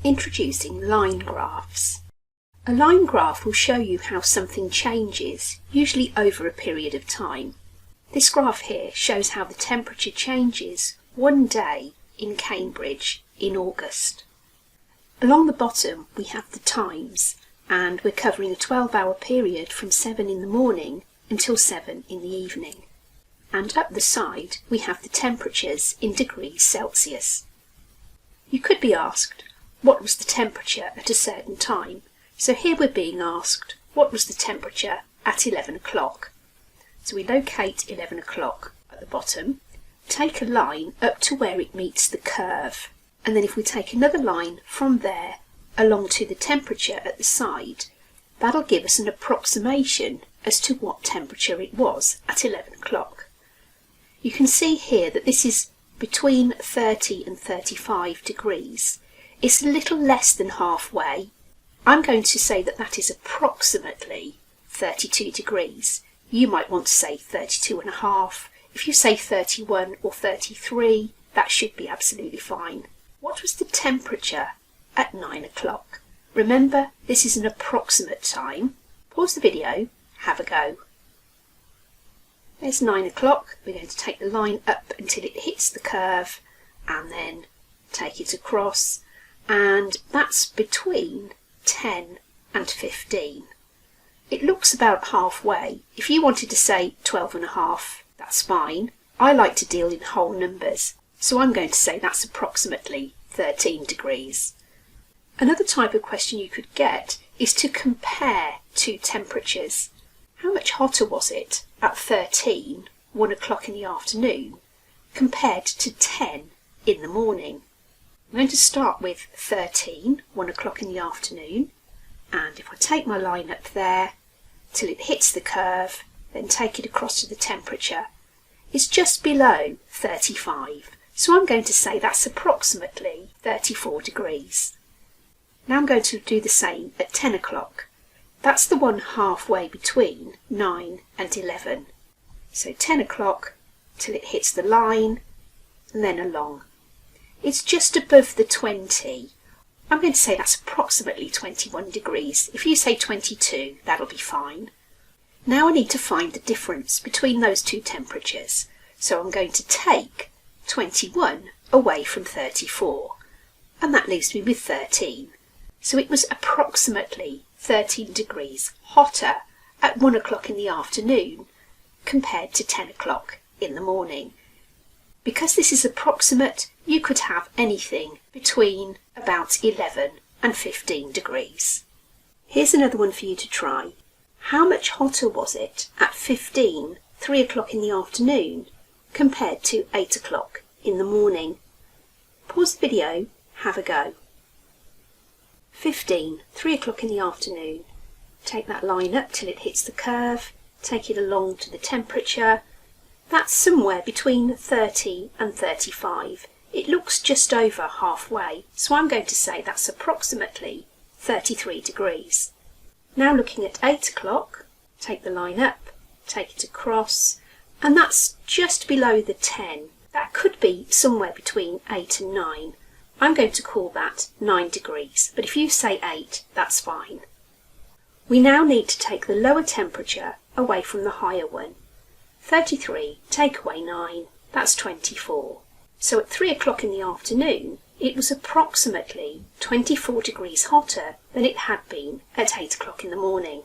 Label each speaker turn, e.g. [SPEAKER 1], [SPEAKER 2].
[SPEAKER 1] Introducing line graphs. A line graph will show you how something changes, usually over a period of time. This graph here shows how the temperature changes one day in Cambridge in August. Along the bottom we have the times, and we're covering a 12-hour period from 7 in the morning until 7 in the evening. And up the side we have the temperatures in degrees Celsius. You could be asked, what was the temperature at a certain time? So here we're being asked, what was the temperature at 11 o'clock? So we locate 11 o'clock at the bottom, take a line up to where it meets the curve, and then if we take another line from there along to the temperature at the side, that'll give us an approximation as to what temperature it was at 11 o'clock. You can see here that this is between 30 and 35 degrees. It's a little less than halfway. I'm going to say that that is approximately 32 degrees. You might want to say 32 and a half. If you say 31 or 33, that should be absolutely fine. What was the temperature at 9 o'clock? Remember, this is an approximate time. Pause the video, have a go. There's 9 o'clock. We're going to take the line up until it hits the curve and then take it across. And that's between 10 and 15. It looks about halfway. If you wanted to say 12 and a half, that's fine. I like to deal in whole numbers, so I'm going to say that's approximately 13 degrees. Another type of question you could get is to compare two temperatures. How much hotter was it at 13, 1 o'clock in the afternoon, compared to 10 in the morning? I'm going to start with 13, 1 o'clock in the afternoon, and if I take my line up there till it hits the curve, then take it across to the temperature, it's just below 35, so I'm going to say that's approximately 34 degrees. Now I'm going to do the same at 10 o'clock. That's the one halfway between 9 and 11. So 10 o'clock till it hits the line, and then along. It's just above the 20. I'm going to say that's approximately 21 degrees. If you say 22, that'll be fine. Now I need to find the difference between those two temperatures. So I'm going to take 21 away from 34, and that leaves me with 13. So it was approximately 13 degrees hotter at 1 o'clock in the afternoon compared to 10 o'clock in the morning. Because this is approximate, you could have anything between about 11 and 15 degrees. Here's another one for you to try. How much hotter was it at 15, 3 o'clock in the afternoon, compared to 8 o'clock in the morning? Pause the video, have a go. 15, 3 o'clock in the afternoon. Take that line up till it hits the curve, take it along to the temperature. That's somewhere between 30 and 35. It looks just over halfway, so I'm going to say that's approximately 33 degrees. Now looking at 8 o'clock, take the line up, take it across, and that's just below the 10. That could be somewhere between 8 and 9. I'm going to call that 9 degrees, but if you say 8, that's fine. We now need to take the lower temperature away from the higher one. 33, take away 9, that's 24. So at 3 o'clock in the afternoon, it was approximately 24 degrees hotter than it had been at 8 o'clock in the morning.